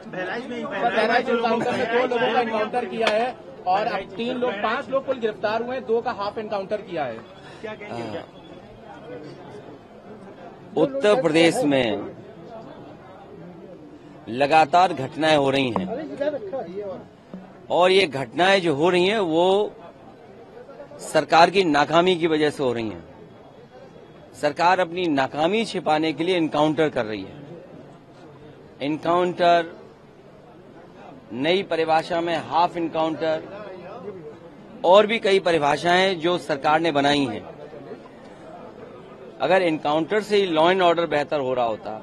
Bahraich encounter में 2 लोगों का एनकाउंटर किया है और अब 5 लोग कुल गिरफ्तार हुए हैं, 2 का हाफ एनकाउंटर किया है। क्या कहेंगे? उत्तर प्रदेश में लगातार घटनाएं हो रही हैं और ये घटनाएं जो हो रही हैं वो सरकार की नाकामी की वजह से हो रही हैं। सरकार अपनी नाकामी छिपाने के लिए एनकाउंटर कर रही है। एनकाउंटर, नई परिभाषा में हाफ एनकाउंटर और भी कई परिभाषाएं जो सरकार ने बनाई हैं। अगर एनकाउंटर से ही लॉ एंड ऑर्डर बेहतर हो रहा होता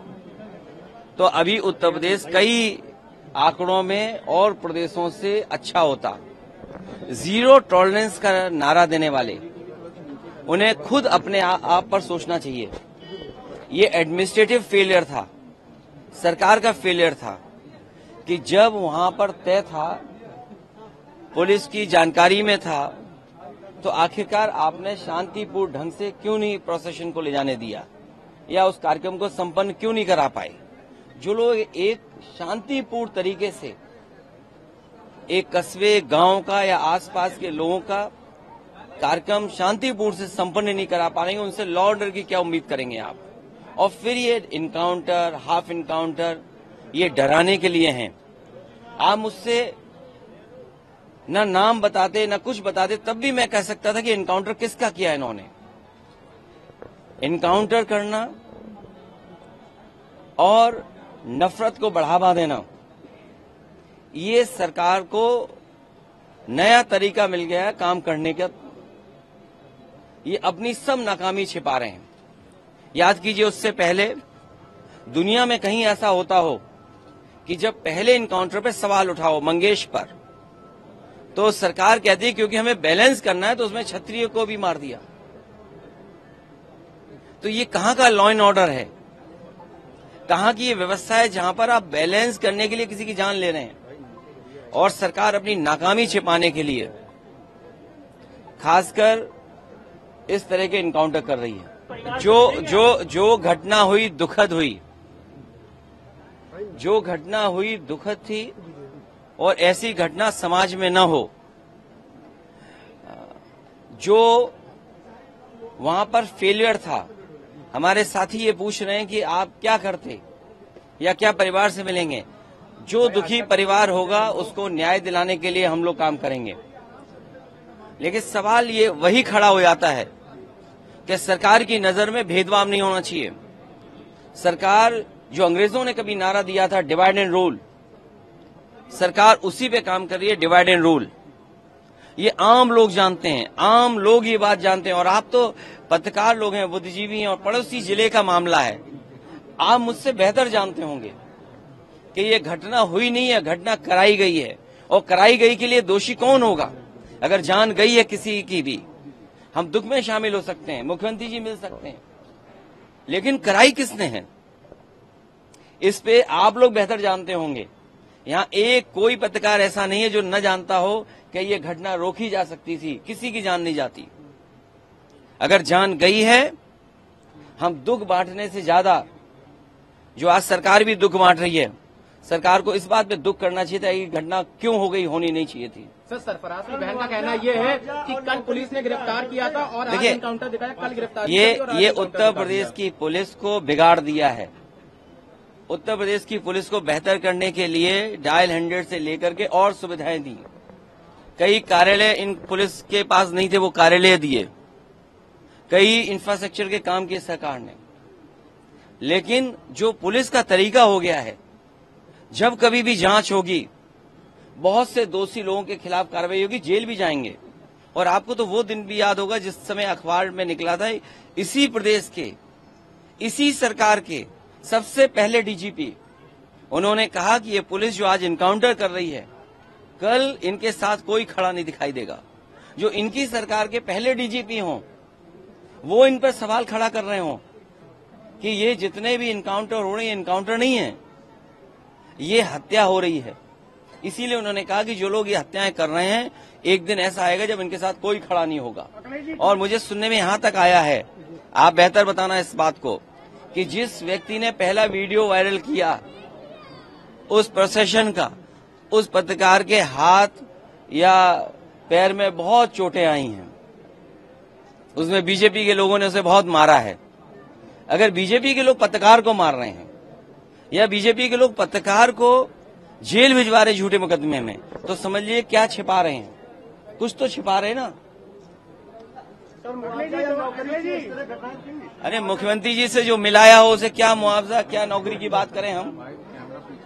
तो अभी उत्तर प्रदेश कई आंकड़ों में और प्रदेशों से अच्छा होता। जीरो टॉलरेंस का नारा देने वाले उन्हें खुद अपने आप पर सोचना चाहिए। ये एडमिनिस्ट्रेटिव फेलियर था, सरकार का फेलियर था कि जब वहां पर तय था, पुलिस की जानकारी में था, तो आखिरकार आपने शांतिपूर्ण ढंग से क्यों नहीं प्रोसेशन को ले जाने दिया या उस कार्यक्रम को संपन्न क्यों नहीं करा पाए। जो लोग एक शांतिपूर्ण तरीके से एक कस्बे, गांव का या आसपास के लोगों का कार्यक्रम शांतिपूर्ण से संपन्न नहीं करा पा रहे हैं, उनसे लॉ ऑर्डर की क्या उम्मीद करेंगे आप। और फिर ये इनकाउंटर, हाफ इनकाउंटर, ये डराने के लिए हैं। आप मुझसे न नाम बताते न कुछ बताते तब भी मैं कह सकता था कि इनकाउंटर किसका किया इन्होंने। इनकाउंटर करना और नफरत को बढ़ावा देना, ये सरकार को नया तरीका मिल गया है काम करने का। ये अपनी सब नाकामी छिपा रहे हैं। याद कीजिए, उससे पहले दुनिया में कहीं ऐसा होता हो कि जब पहले इनकाउंटर पे सवाल उठाओ मंगेश पर, तो सरकार कहती है क्योंकि हमें बैलेंस करना है तो उसमें क्षत्रिय को भी मार दिया। तो ये कहां का लॉ एंड ऑर्डर है, कहां की ये व्यवस्था है जहां पर आप बैलेंस करने के लिए किसी की जान ले रहे हैं। और सरकार अपनी नाकामी छिपाने के लिए खासकर इस तरह के इनकाउंटर कर रही है। जो घटना हुई दुखद हुई, जो घटना हुई दुखद थी और ऐसी घटना समाज में न हो। जो वहां पर फेलियर था, हमारे साथी ये पूछ रहे हैं कि आप क्या करते या क्या परिवार से मिलेंगे। जो दुखी परिवार होगा उसको न्याय दिलाने के लिए हम लोग काम करेंगे। लेकिन सवाल ये वही खड़ा हो जाता है कि सरकार की नजर में भेदभाव नहीं होना चाहिए। सरकार, जो अंग्रेजों ने कभी नारा दिया था डिवाइड एंड रूल, सरकार उसी पे काम कर रही है, डिवाइड एंड रूल। ये आम लोग जानते हैं, आम लोग ये बात जानते हैं। और आप तो पत्रकार लोग हैं, बुद्धिजीवी हैं, और पड़ोसी जिले का मामला है। आप मुझसे बेहतर जानते होंगे कि ये घटना हुई नहीं है, घटना कराई गई है। और कराई गई के लिए दोषी कौन होगा? अगर जान गई है किसी की भी, हम दुख में शामिल हो सकते हैं, मुख्यमंत्री जी मिल सकते हैं, लेकिन कराई किसने है इस पे आप लोग बेहतर जानते होंगे। यहाँ एक कोई पत्रकार ऐसा नहीं है जो न जानता हो कि ये घटना रोकी जा सकती थी। किसी की जान नहीं जाती। अगर जान गई है, हम दुख बांटने से ज्यादा, जो आज सरकार भी दुख बांट रही है, सरकार को इस बात पे दुख करना चाहिए था कि घटना क्यों हो गई, होनी नहीं चाहिए थी। सर, सरफराज की बहन का कहना ये है कि कल पुलिस ने गिरफ्तार किया था और आज एनकाउंटर दिखाया, कल गिरफ्तार ये उत्तर प्रदेश की पुलिस को बिगाड़ दिया है। उत्तर प्रदेश की पुलिस को बेहतर करने के लिए डायल 100 से लेकर के और सुविधाएं दी। कई कार्यालय इन पुलिस के पास नहीं थे, वो कार्यालय दिए। कई इंफ्रास्ट्रक्चर के काम किए सरकार ने। लेकिन जो पुलिस का तरीका हो गया है, जब कभी भी जांच होगी, बहुत से दोषी लोगों के खिलाफ कार्रवाई होगी, जेल भी जाएंगे। और आपको तो वो दिन भी याद होगा जिस समय अखबार में निकला था, इसी प्रदेश के, इसी सरकार के सबसे पहले डीजीपी, उन्होंने कहा कि ये पुलिस जो आज इनकाउंटर कर रही है, कल इनके साथ कोई खड़ा नहीं दिखाई देगा। जो इनकी सरकार के पहले डीजीपी हों, वो इन पर सवाल खड़ा कर रहे हों कि ये जितने भी इनकाउंटर हो रहे हैं, इनकाउंटर नहीं है, ये हत्या हो रही है। इसीलिए उन्होंने कहा कि जो लोग ये हत्याएं कर रहे हैं, एक दिन ऐसा आएगा जब इनके साथ कोई खड़ा नहीं होगा। और मुझे सुनने में यहां तक आया है, आप बेहतर बताना इस बात को, कि जिस व्यक्ति ने पहला वीडियो वायरल किया, उस प्रोसेशन का उस पत्रकार के हाथ या पैर में बहुत चोटें आई हैं। उसमें बीजेपी के लोगों ने उसे बहुत मारा है। अगर बीजेपी के लोग पत्रकार को मार रहे हैं या बीजेपी के लोग पत्रकार को जेल भिजवा रहे झूठे मुकदमे में, तो समझिए क्या छिपा रहे हैं, कुछ तो छिपा रहे हैं ना। अरे मुख्यमंत्री जी से जो मिलाया हो उसे क्या मुआवजा, क्या नौकरी की बात करें हम।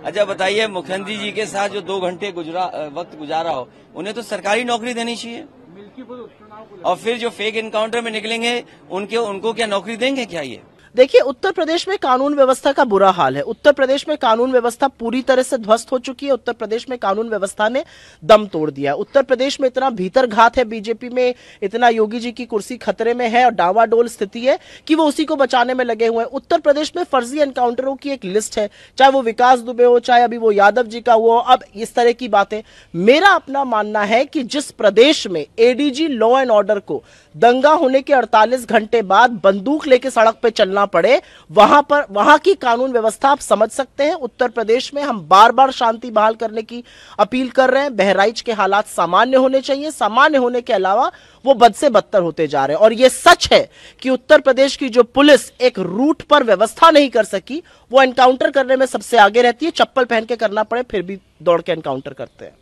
अच्छा बताइए, मुख्यमंत्री जी के साथ जो 2 घंटे वक्त गुजारा हो, उन्हें तो सरकारी नौकरी देनी चाहिए। और फिर जो फेक एनकाउंटर में निकलेंगे उनको क्या नौकरी देंगे क्या ये? देखिए, उत्तर प्रदेश में कानून व्यवस्था का बुरा हाल है। उत्तर प्रदेश में कानून व्यवस्था पूरी तरह से ध्वस्त हो चुकी है। उत्तर प्रदेश में कानून व्यवस्था ने दम तोड़ दिया है। उत्तर प्रदेश में इतना भीतर घात है बीजेपी में, इतना योगी जी की कुर्सी खतरे में है और डावाडोल स्थिति है कि वो उसी को बचाने में लगे हुए हैं। उत्तर प्रदेश में फर्जी एनकाउंटरों की एक लिस्ट है, चाहे वो विकास दुबे हो, चाहे अभी वो यादव जी का हो, अब इस तरह की बातें। मेरा अपना मानना है कि जिस प्रदेश में एडीजी लॉ एंड ऑर्डर को दंगा होने के 48 घंटे बाद बंदूक लेके सड़क पे चलना पड़े, वहां की कानून व्यवस्था आप समझ सकते हैं। उत्तर प्रदेश में हम बार बार शांति बहाल करने की अपील कर रहे हैं। बहराइच के हालात सामान्य होने चाहिए, सामान्य होने के अलावा वो बद से बदतर होते जा रहे हैं। और ये सच है कि उत्तर प्रदेश की जो पुलिस एक रूट पर व्यवस्था नहीं कर सकी, वो एनकाउंटर करने में सबसे आगे रहती है। चप्पल पहन के करना पड़े फिर भी दौड़ के एनकाउंटर करते हैं।